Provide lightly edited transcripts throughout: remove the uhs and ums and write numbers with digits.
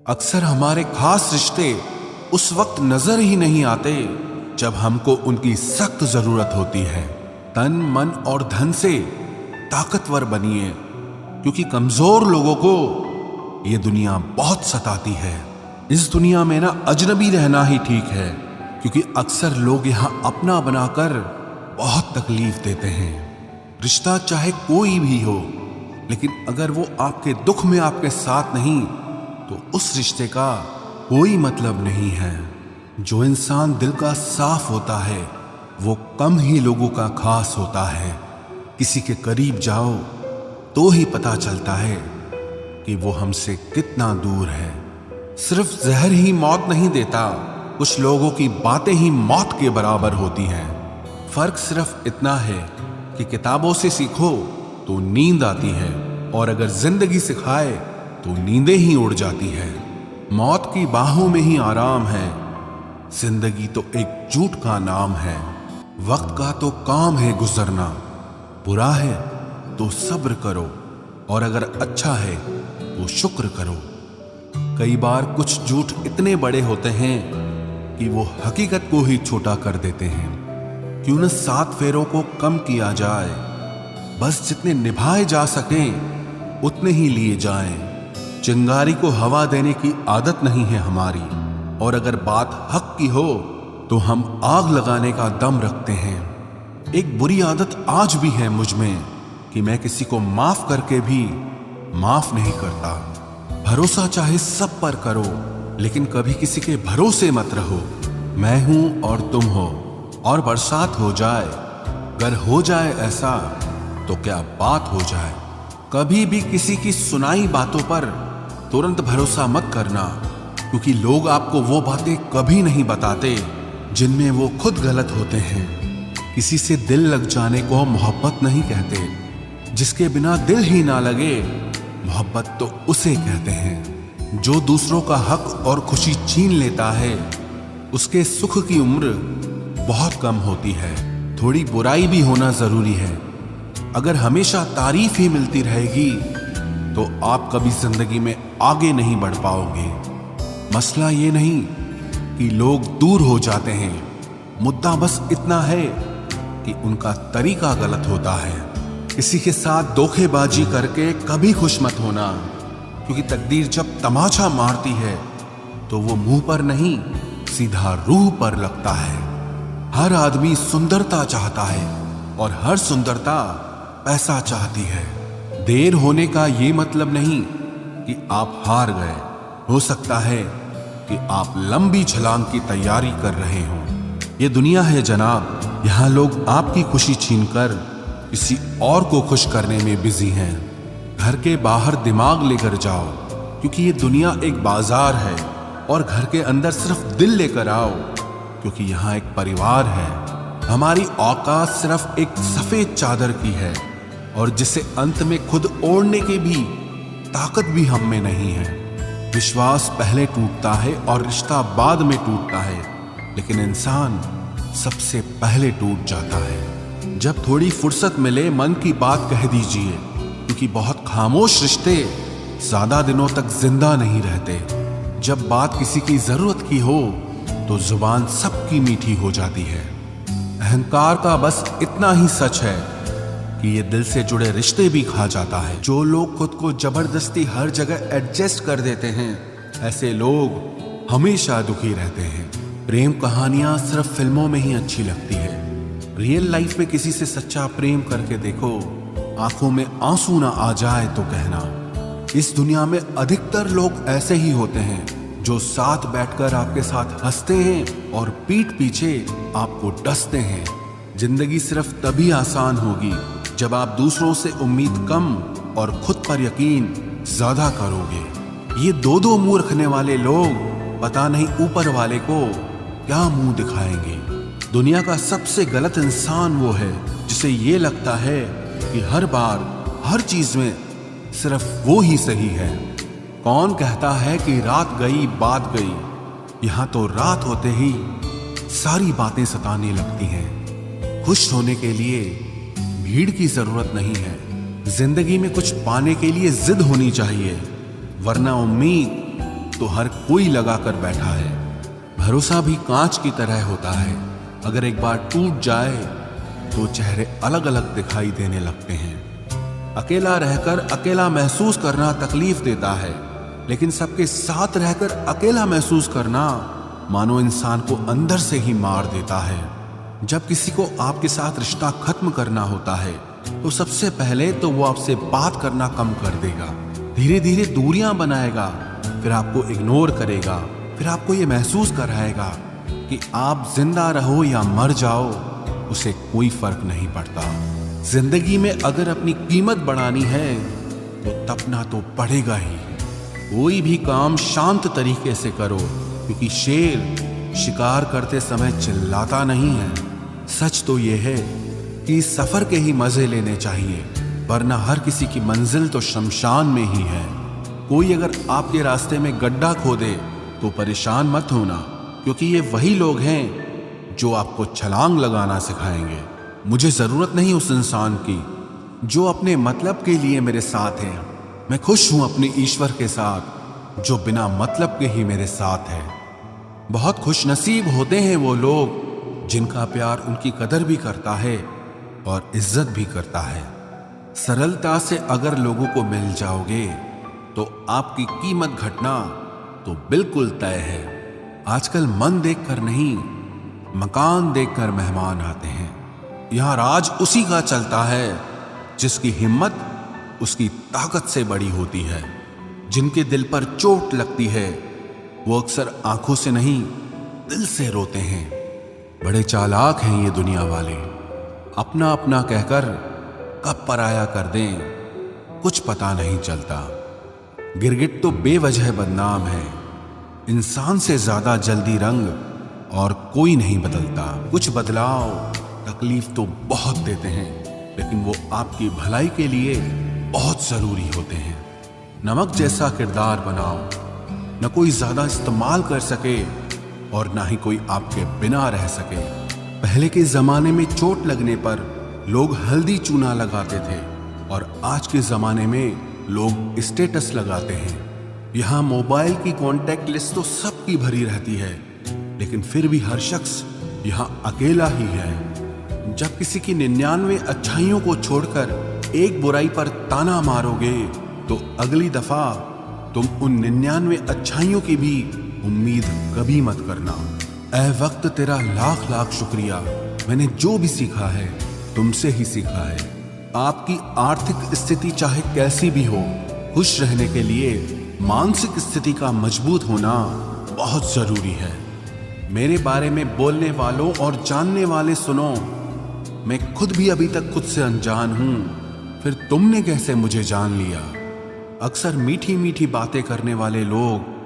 अक्सर हमारे खास रिश्ते उस वक्त नजर ही नहीं आते जब हमको उनकी सख्त जरूरत होती है। तन मन और धन से ताकतवर बनिए, क्योंकि कमजोर लोगों को ये दुनिया बहुत सताती है। इस दुनिया में ना अजनबी रहना ही ठीक है, क्योंकि अक्सर लोग यहाँ अपना बनाकर बहुत तकलीफ देते हैं। रिश्ता चाहे कोई भी हो, लेकिन अगर वो आपके दुख में आपके साथ नहीं तो उस रिश्ते का कोई मतलब नहीं है। जो इंसान दिल का साफ होता है वो कम ही लोगों का खास होता है। किसी के करीब जाओ तो ही पता चलता है कि वो हमसे कितना दूर है। सिर्फ जहर ही मौत नहीं देता, कुछ लोगों की बातें ही मौत के बराबर होती हैं। फर्क सिर्फ इतना है कि किताबों से सीखो तो नींद आती है, और अगर जिंदगी सिखाए तो नींदें ही उड़ जाती है। मौत की बाहों में ही आराम है, जिंदगी तो एक झूठ का नाम है। वक्त का तो काम है गुजरना, बुरा है तो सब्र करो, और अगर अच्छा है तो शुक्र करो। कई बार कुछ झूठ इतने बड़े होते हैं कि वो हकीकत को ही छोटा कर देते हैं। क्यों न 7 फेरों को कम किया जाए, बस जितने निभाए जा सकें उतने ही लिए जाएं। चिंगारी को हवा देने की आदत नहीं है हमारी, और अगर बात हक की हो तो हम आग लगाने का दम रखते हैं। एक बुरी आदत आज भी है मुझ में कि मैं किसी को माफ करके भी माफ नहीं करता। भरोसा चाहे सब पर करो, लेकिन कभी किसी के भरोसे मत रहो। मैं हूं और तुम हो, और बरसात हो जाए, अगर हो जाए ऐसा तो क्या बात हो जाए। कभी भी किसी की सुनाई बातों पर तुरंत भरोसा मत करना, क्योंकि लोग आपको वो बातें कभी नहीं बताते जिनमें वो खुद गलत होते हैं। किसी से दिल लग जाने को मोहब्बत नहीं कहते, जिसके बिना दिल ही ना लगे मोहब्बत तो उसे कहते हैं। जो दूसरों का हक और खुशी छीन लेता है उसके सुख की उम्र बहुत कम होती है। थोड़ी बुराई भी होना जरूरी है। अगर हमेशा तारीफ ही मिलती रहेगी तो आप कभी जिंदगी में आगे नहीं बढ़ पाओगे। मसला ये नहीं कि लोग दूर हो जाते हैं, मुद्दा बस इतना है कि उनका तरीका गलत होता है। किसी के साथ धोखेबाजी करके कभी खुश मत होना, क्योंकि तकदीर जब तमाचा मारती है तो वो मुंह पर नहीं सीधा रूह पर लगता है। हर आदमी सुंदरता चाहता है, और हर सुंदरता पैसा चाहती है। देर होने का ये मतलब नहीं कि आप हार गए। हो सकता है कि आप लंबी छलांग की तैयारी कर रहे हो। ये दुनिया है जनाब, यहाँ लोग आपकी खुशी छीनकर किसी और को खुश करने में बिजी हैं। घर के बाहर दिमाग लेकर जाओ, क्योंकि ये दुनिया एक बाजार है, और घर के अंदर सिर्फ दिल लेकर आओ, क्योंकि यहाँ एक परिवार है। हमारी औकात सिर्फ एक सफेद चादर की है, और जिसे अंत में खुद ओढ़ने की भी ताकत भी हम में नहीं है। विश्वास पहले टूटता है और रिश्ता बाद में टूटता है, लेकिन इंसान सबसे पहले टूट जाता है। जब थोड़ी फुर्सत मिले मन की बात कह दीजिए, क्योंकि बहुत खामोश रिश्ते ज्यादा दिनों तक जिंदा नहीं रहते। जब बात किसी की जरूरत की हो तो जुबान सबकी मीठी हो जाती है। अहंकार का बस इतना ही सच है कि ये दिल से जुड़े रिश्ते भी खा जाता है। जो लोग खुद को जबरदस्ती हर जगह एडजस्ट कर देते हैं, ऐसे लोग हमेशा दुखी रहते हैं। प्रेम कहानियां सिर्फ फिल्मों में ही अच्छी लगती है। रियल लाइफ में किसी से सच्चा प्रेम करके देखो, आंखों में आंसू ना आ जाए तो कहना। इस दुनिया में अधिकतर लोग ऐसे ही होते हैं जो साथ बैठकर आपके साथ हंसते हैं और पीठ पीछे आपको डसते हैं। जिंदगी सिर्फ तभी आसान होगी जब आप दूसरों से उम्मीद कम और खुद पर यकीन ज्यादा करोगे। ये दो मुंह रखने वाले लोग पता नहीं ऊपर वाले को क्या मुंह दिखाएंगे। दुनिया का सबसे गलत इंसान वो है जिसे ये लगता है कि हर बार हर चीज में सिर्फ वो ही सही है। कौन कहता है कि रात गई बात गई? यहाँ तो रात होते ही सारी बातें सताने लगती हैं। खुश होने के लिए भीड़ की जरूरत नहीं है। जिंदगी में कुछ पाने के लिए जिद होनी चाहिए, वरना उम्मीद तो हर कोई लगा कर बैठा है। भरोसा भी कांच की तरह होता है, अगर एक बार टूट जाए तो चेहरे अलग अलग दिखाई देने लगते हैं। अकेला रहकर अकेला महसूस करना तकलीफ देता है, लेकिन सबके साथ रहकर अकेला महसूस करना मानो इंसान को अंदर से ही मार देता है। जब किसी को आपके साथ रिश्ता खत्म करना होता है तो सबसे पहले तो वो आपसे बात करना कम कर देगा, धीरे धीरे दूरियां बनाएगा, फिर आपको इग्नोर करेगा, फिर आपको ये महसूस कराएगा कि आप जिंदा रहो या मर जाओ उसे कोई फर्क नहीं पड़ता। जिंदगी में अगर अपनी कीमत बढ़ानी है तो तपना तो पड़ेगा ही। कोई भी काम शांत तरीके से करो, क्योंकि शेर शिकार करते समय चिल्लाता नहीं है। सच तो यह है कि सफर के ही मजे लेने चाहिए, वरना हर किसी की मंजिल तो शमशान में ही है। कोई अगर आपके रास्ते में गड्ढा खोदे तो परेशान मत होना, क्योंकि ये वही लोग हैं जो आपको छलांग लगाना सिखाएंगे। मुझे जरूरत नहीं उस इंसान की जो अपने मतलब के लिए मेरे साथ है। मैं खुश हूं अपने ईश्वर के साथ जो बिना मतलब के ही मेरे साथ है। बहुत खुशनसीब होते हैं वो लोग जिनका प्यार उनकी कदर भी करता है और इज्जत भी करता है। सरलता से अगर लोगों को मिल जाओगे तो आपकी कीमत घटना तो बिल्कुल तय है। आजकल मन देखकर नहीं, मकान देखकर मेहमान आते हैं। यहां राज उसी का चलता है जिसकी हिम्मत उसकी ताकत से बड़ी होती है। जिनके दिल पर चोट लगती है वो अक्सर आंखों से नहीं दिल से रोते हैं। बड़े चालाक हैं ये दुनिया वाले, अपना अपना कहकर कब पराया कर दें कुछ पता नहीं चलता। गिरगिट तो बेवजह बदनाम है, इंसान से ज्यादा जल्दी रंग और कोई नहीं बदलता। कुछ बदलाव तकलीफ तो बहुत देते हैं, लेकिन वो आपकी भलाई के लिए बहुत जरूरी होते हैं। नमक जैसा किरदार बनाओ, न कोई ज्यादा इस्तेमाल कर सके और ना ही कोई आपके बिना रह सके। पहले के जमाने में चोट लगने पर लोग हल्दी चूना लगाते थे और आज के जमाने में लोग स्टेटस लगाते हैं। यहाँ मोबाइल की कॉन्टैक्ट लिस्ट तो सबकी भरी रहती है, लेकिन फिर भी हर शख्स यहाँ अकेला ही है। जब किसी की 99 अच्छाइयों को छोड़कर एक बुराई पर ताना मारोगे तो अगली दफा तुम उन 99 अच्छाइयों की भी उम्मीद कभी मत करना। ऐ वक्त तेरा लाख लाख शुक्रिया, मैंने जो भी सीखा है तुमसे ही सीखा है। आपकी आर्थिक स्थिति चाहे कैसी भी हो, खुश रहने के लिए मानसिक स्थिति का मजबूत होना बहुत जरूरी है। मेरे बारे में बोलने वालों और जानने वाले सुनो, मैं खुद भी अभी तक खुद से अनजान हूं, फिर तुमने कैसे मुझे जान लिया। अक्सर मीठी मीठी बातें करने वाले लोग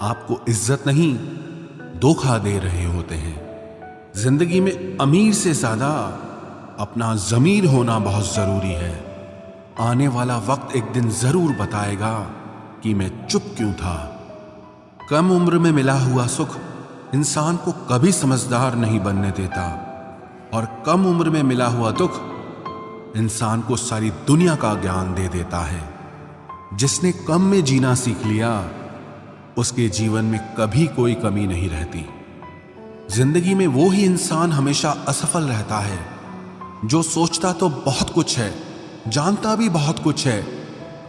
आपको इज्जत नहीं धोखा दे रहे होते हैं। जिंदगी में अमीर से ज्यादा अपना ज़मीर होना बहुत जरूरी है। आने वाला वक्त एक दिन जरूर बताएगा कि मैं चुप क्यों था। कम उम्र में मिला हुआ सुख इंसान को कभी समझदार नहीं बनने देता, और कम उम्र में मिला हुआ दुख इंसान को सारी दुनिया का ज्ञान दे देता है। जिसने कम में जीना सीख लिया उसके जीवन में कभी कोई कमी नहीं रहती। जिंदगी में वो ही इंसान हमेशा असफल रहता है जो सोचता तो बहुत कुछ है, जानता भी बहुत कुछ है,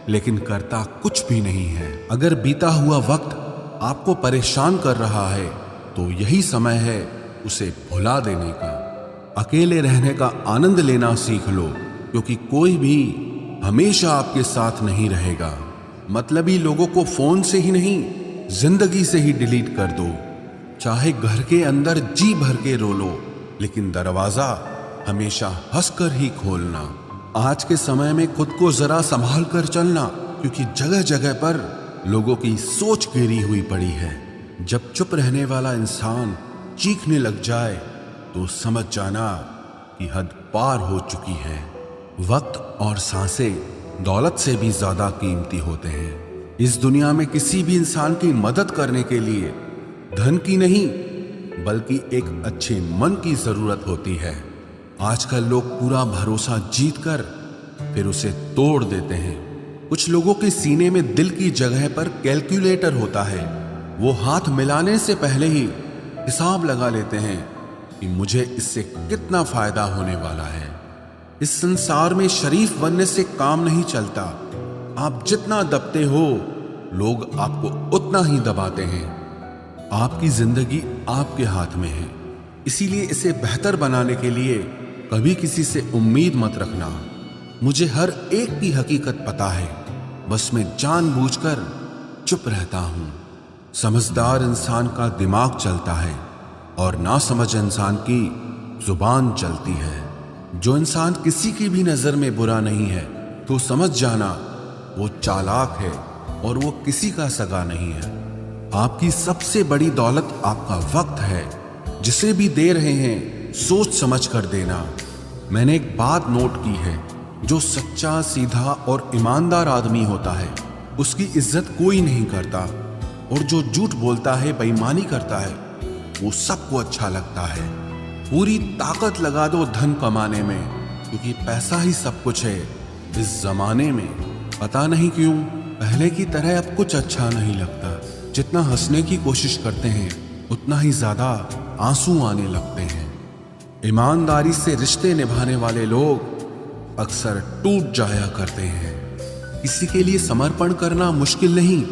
लेकिन करता कुछ भी नहीं है। अगर बीता हुआ वक्त आपको परेशान कर रहा है तो यही समय है उसे भुला देने का। अकेले रहने का आनंद लेना सीख लो, क्योंकि कोई भी हमेशा आपके साथ नहीं रहेगा। मतलबी लोगों को फोन से ही नहीं, जिंदगी से ही डिलीट कर दो। चाहे घर के अंदर जी भर के रो लो, लेकिन दरवाजा हमेशा हंसकर ही खोलना। आज के समय में खुद को जरा संभाल कर चलना, क्योंकि जगह जगह पर लोगों की सोच गिरी हुई पड़ी है। जब चुप रहने वाला इंसान चीखने लग जाए तो समझ जाना कि हद पार हो चुकी है। वक्त और सांसें दौलत से भी ज्यादा कीमती होते हैं। इस दुनिया में किसी भी इंसान की मदद करने के लिए धन की नहीं, बल्कि एक अच्छे मन की जरूरत होती है। आजकल लोग पूरा भरोसा जीतकर फिर उसे तोड़ देते हैं। कुछ लोगों के सीने में दिल की जगह पर कैलकुलेटर होता है, वो हाथ मिलाने से पहले ही हिसाब लगा लेते हैं कि मुझे इससे कितना फायदा होने वाला है। इस संसार में शरीफ बनने से काम नहीं चलता। आप जितना दबते हो, लोग आपको उतना ही दबाते हैं। आपकी जिंदगी आपके हाथ में है, इसीलिए इसे बेहतर बनाने के लिए कभी किसी से उम्मीद मत रखना। मुझे हर एक की हकीकत पता है, बस मैं जानबूझकर चुप रहता हूं। समझदार इंसान का दिमाग चलता है और नासमझ इंसान की जुबान चलती है। जो इंसान किसी की भी नजर में बुरा नहीं है तो समझ जाना वो चालाक है और वो किसी का सगा नहीं है। आपकी सबसे बड़ी दौलत आपका वक्त है। जिसे भी दे रहे हैं सोच समझ कर देना। मैंने एक बात नोट की है, जो सच्चा, सीधा और ईमानदार आदमी होता है उसकी इज्जत कोई नहीं करता, और जो झूठ बोलता है, बेईमानी करता है, वो सबको अच्छा लगता है। पूरी ताकत लगा दो धन कमाने में, क्योंकि पैसा ही सब कुछ है इस जमाने में। पता नहीं क्यों पहले की तरह अब कुछ अच्छा नहीं लगता। जितना हंसने की कोशिश करते हैं उतना ही ज्यादा आंसू आने लगते हैं। ईमानदारी से रिश्ते निभाने वाले लोग अक्सर टूट जाया करते हैं। किसी के लिए समर्पण करना मुश्किल नहीं,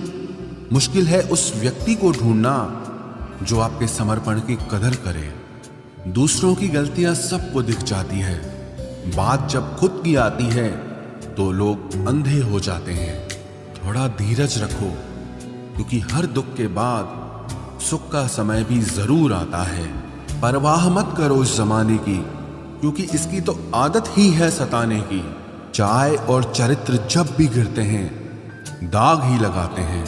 मुश्किल है उस व्यक्ति को ढूंढना जो आपके समर्पण की कदर करे। दूसरों की गलतियां सबको दिख जाती है, बात जब खुद की आती है तो लोग अंधे हो जाते हैं। थोड़ा धीरज रखो, क्योंकि हर दुख के बाद सुख का समय भी जरूर आता है। परवाह मत करो इस जमाने की, क्योंकि इसकी तो आदत ही है सताने की। चाय और चरित्र जब भी गिरते हैं दाग ही लगाते हैं।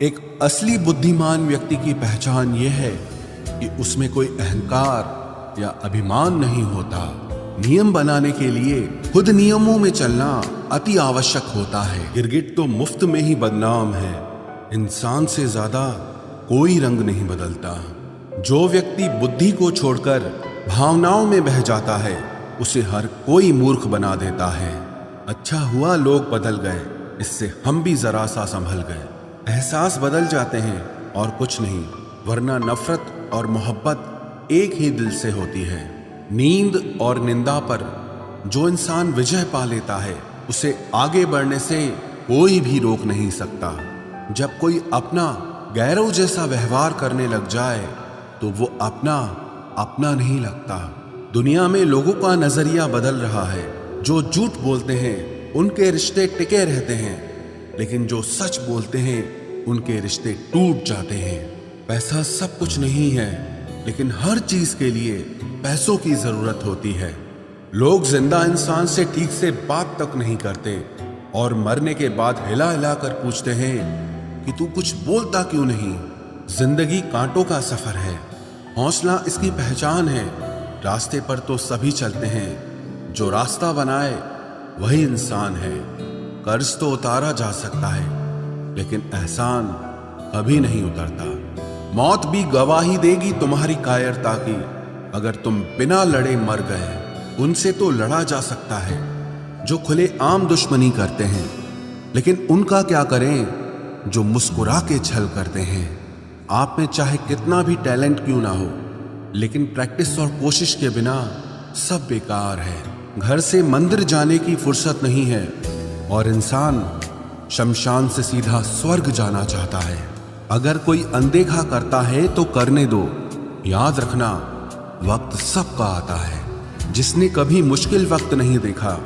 एक असली बुद्धिमान व्यक्ति की पहचान यह है कि उसमें कोई अहंकार या अभिमान नहीं होता। नियम बनाने के लिए खुद नियमों में चलना अति आवश्यक होता है। गिरगिट तो मुफ्त में ही बदनाम है। इंसान से ज्यादा कोई रंग नहीं बदलता। जो व्यक्ति बुद्धि को छोड़कर भावनाओं में बह जाता है उसे हर कोई मूर्ख बना देता है। अच्छा हुआ लोग बदल गए, इससे हम भी जरा सा संभल गए। एहसास बदल जाते हैं और कुछ नहीं, वरना नफरत और मोहब्बत एक ही दिल से होती है। नींद और निंदा पर जो इंसान विजय पा लेता है उसे आगे बढ़ने से कोई भी रोक नहीं सकता। जब कोई अपना गैरों जैसा व्यवहार करने लग जाए तो वो अपना नहीं लगता। दुनिया में लोगों का नजरिया बदल रहा है। जो झूठ बोलते हैं उनके रिश्ते टिके रहते हैं, लेकिन जो सच बोलते हैं उनके रिश्ते टूट जाते हैं। पैसा सब कुछ नहीं है, लेकिन हर चीज के लिए पैसों की जरूरत होती है। लोग जिंदा इंसान से ठीक से बात तक नहीं करते और मरने के बाद हिला हिला कर पूछते हैं कि तू कुछ बोलता क्यों नहीं। जिंदगी कांटों का सफर है, हौसला इसकी पहचान है। रास्ते पर तो सभी चलते हैं, जो रास्ता बनाए वही इंसान है। कर्ज तो उतारा जा सकता है, लेकिन एहसान कभी नहीं उतरता। मौत भी गवाही देगी तुम्हारी कायरता की। अगर तुम बिना लड़े मर गए, उनसे तो लड़ा जा सकता है जो खुले आम दुश्मनी करते हैं, लेकिन उनका क्या करें जो मुस्कुरा के छल करते हैं। आप में चाहे कितना भी टैलेंट क्यों ना हो, लेकिन प्रैक्टिस और कोशिश के बिना सब बेकार है। घर से मंदिर जाने की फुर्सत नहीं है और इंसान शमशान से सीधा स्वर्ग जाना चाहता है। अगर कोई अनदेखा करता है तो करने दो। याद रखना, वक्त सबका आता है। जिसने कभी मुश्किल वक्त नहीं देखा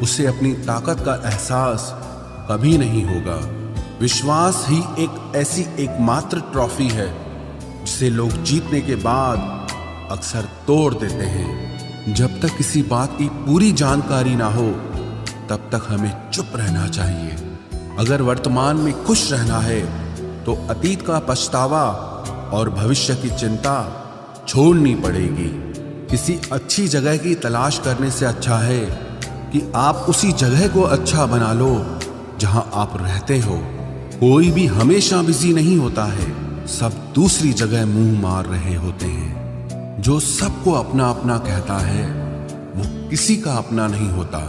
उसे अपनी ताकत का एहसास कभी नहीं होगा। विश्वास ही एक ऐसी एकमात्र ट्रॉफी है जिसे लोग जीतने के बाद अक्सर तोड़ देते हैं। जब तक किसी बात की पूरी जानकारी ना हो तब तक हमें चुप रहना चाहिए। अगर वर्तमान में खुश रहना है तो अतीत का पछतावा और भविष्य की चिंता छोड़नी पड़ेगी। किसी अच्छी जगह की तलाश करने से अच्छा है कि आप उसी जगह को अच्छा बना लो जहां आप रहते हो। कोई भी हमेशा बिजी नहीं होता है, सब दूसरी जगह मुंह मार रहे होते हैं। जो सबको अपना अपना कहता है वो किसी का अपना नहीं होता।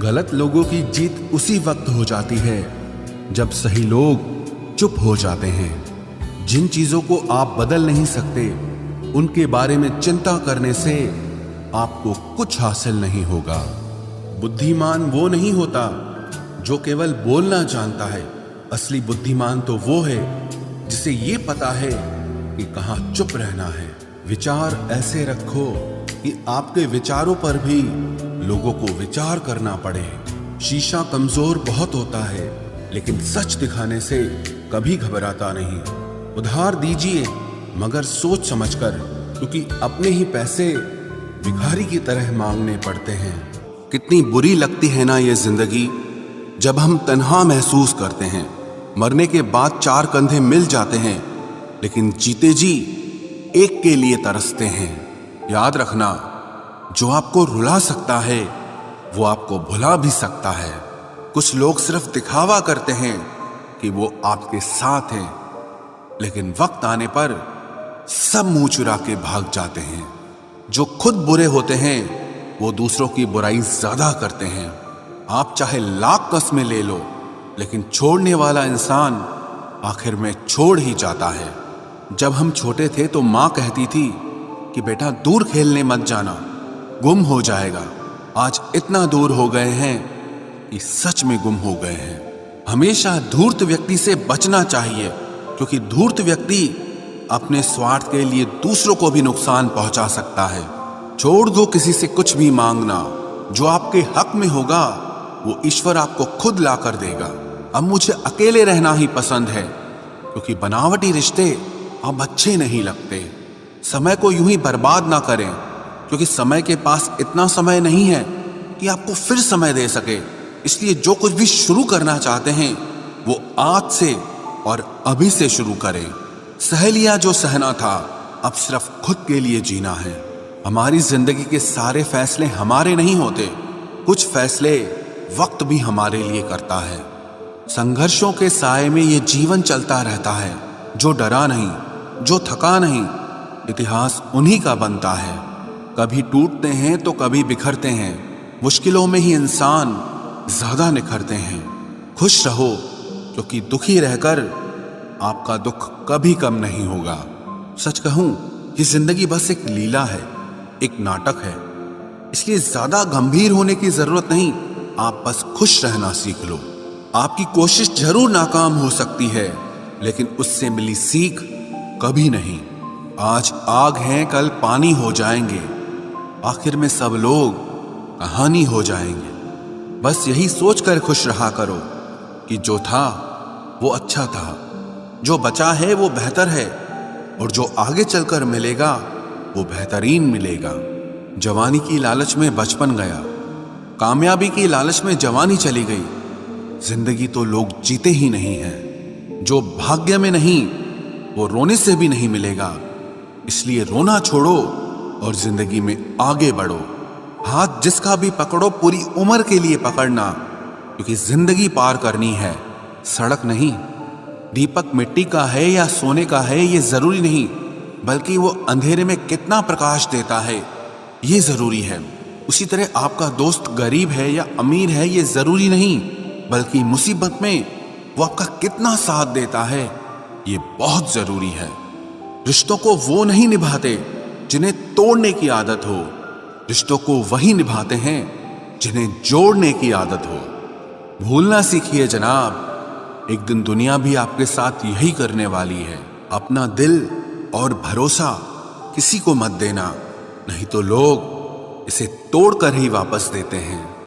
गलत लोगों की जीत उसी वक्त हो जाती है जब सही लोग चुप हो जाते हैं। जिन चीजों को आप बदल नहीं सकते, उनके बारे में चिंता करने से आपको कुछ हासिल नहीं होगा। बुद्धिमान वो नहीं होता जो केवल बोलना जानता है। असली बुद्धिमान तो वो है जिसे ये पता है कि कहाँ चुप रहना है। विचार ऐसे रखो कि आपके विचारों पर भी लोगों को विचार करना पड़े। शीशा कमजोर बहुत होता है, लेकिन सच दिखाने से कभी घबराता नहीं। उधार दीजिए, मगर सोच समझकर, क्योंकि अपने ही पैसे भिखारी की तरह मांगने पड़ते हैं। कितनी बुरी लगती है ना ये जिंदगी, जब हम तन्हा महसूस करते हैं। मरने के बाद 4 कंधे मिल जाते हैं, लेकिन जीते जी एक के लिए तरसते हैं। याद रखना, जो आपको रुला सकता है वो आपको भुला भी सकता है। कुछ लोग सिर्फ दिखावा करते हैं कि वो आपके साथ हैं, लेकिन वक्त आने पर सब मुंह चुरा के भाग जाते हैं। जो खुद बुरे होते हैं वो दूसरों की बुराई ज्यादा करते हैं। आप चाहे लाख कस्में ले लो, लेकिन छोड़ने वाला इंसान आखिर में छोड़ ही जाता है। जब हम छोटे थे तो माँ कहती थी कि बेटा दूर खेलने मत जाना, गुम हो जाएगा। आज इतना दूर हो गए हैं कि सच में गुम हो गए हैं। हमेशा धूर्त व्यक्ति से बचना चाहिए, क्योंकि धूर्त व्यक्ति अपने स्वार्थ के लिए दूसरों को भी नुकसान पहुंचा सकता है। छोड़ दो किसी से कुछ भी मांगना। जो आपके हक में होगा वो ईश्वर आपको खुद ला कर देगा। अब मुझे अकेले रहना ही पसंद है, क्योंकि बनावटी रिश्ते अब अच्छे नहीं लगते। समय को यूं ही बर्बाद ना करें, क्योंकि समय के पास इतना समय नहीं है कि आपको फिर समय दे सके। इसलिए जो कुछ भी शुरू करना चाहते हैं वो आज से और अभी से शुरू करें। सह लिया जो सहना था, अब सिर्फ खुद के लिए जीना है। हमारी जिंदगी के सारे फैसले हमारे नहीं होते, कुछ फैसले वक्त भी हमारे लिए करता है। संघर्षों के साए में ये जीवन चलता रहता है। जो डरा नहीं, जो थका नहीं, इतिहास उन्हीं का बनता है। कभी टूटते हैं तो कभी बिखरते हैं। मुश्किलों में ही इंसान ज्यादा निखरते हैं। खुश रहो, क्योंकि दुखी रहकर आपका दुख कभी कम नहीं होगा। सच कहूं, ये जिंदगी बस एक लीला है, एक नाटक है। इसलिए ज्यादा गंभीर होने की जरूरत नहीं, आप बस खुश रहना सीख लो। आपकी कोशिश जरूर नाकाम हो सकती है, लेकिन उससे मिली सीख कभी नहीं। आज आग हैं, कल पानी हो जाएंगे, आखिर में सब लोग कहानी हो जाएंगे। बस यही सोचकर खुश रहा करो कि जो था वो अच्छा था, जो बचा है वो बेहतर है, और जो आगे चलकर मिलेगा वो बेहतरीन मिलेगा। जवानी की लालच में बचपन गया, कामयाबी की लालच में जवानी चली गई। जिंदगी तो लोग जीते ही नहीं हैं। जो भाग्य में नहीं वो रोने से भी नहीं मिलेगा। इसलिए रोना छोड़ो और जिंदगी में आगे बढ़ो। हाथ जिसका भी पकड़ो पूरी उम्र के लिए पकड़ना, क्योंकि जिंदगी पार करनी है, सड़क नहीं। दीपक मिट्टी का है या सोने का है ये जरूरी नहीं, बल्कि वो अंधेरे में कितना प्रकाश देता है ये जरूरी है। उसी तरह आपका दोस्त गरीब है या अमीर है ये जरूरी नहीं, बल्कि मुसीबत में वो आपका कितना साथ देता है ये बहुत जरूरी है। रिश्तों को वो नहीं निभाते जिन्हें तोड़ने की आदत हो, रिश्तों को वही निभाते हैं जिन्हें जोड़ने की आदत हो। भूलना सीखिए जनाब, एक दिन दुनिया भी आपके साथ यही करने वाली है। अपना दिल और भरोसा किसी को मत देना, नहीं तो लोग इसे तोड़कर ही वापस देते हैं।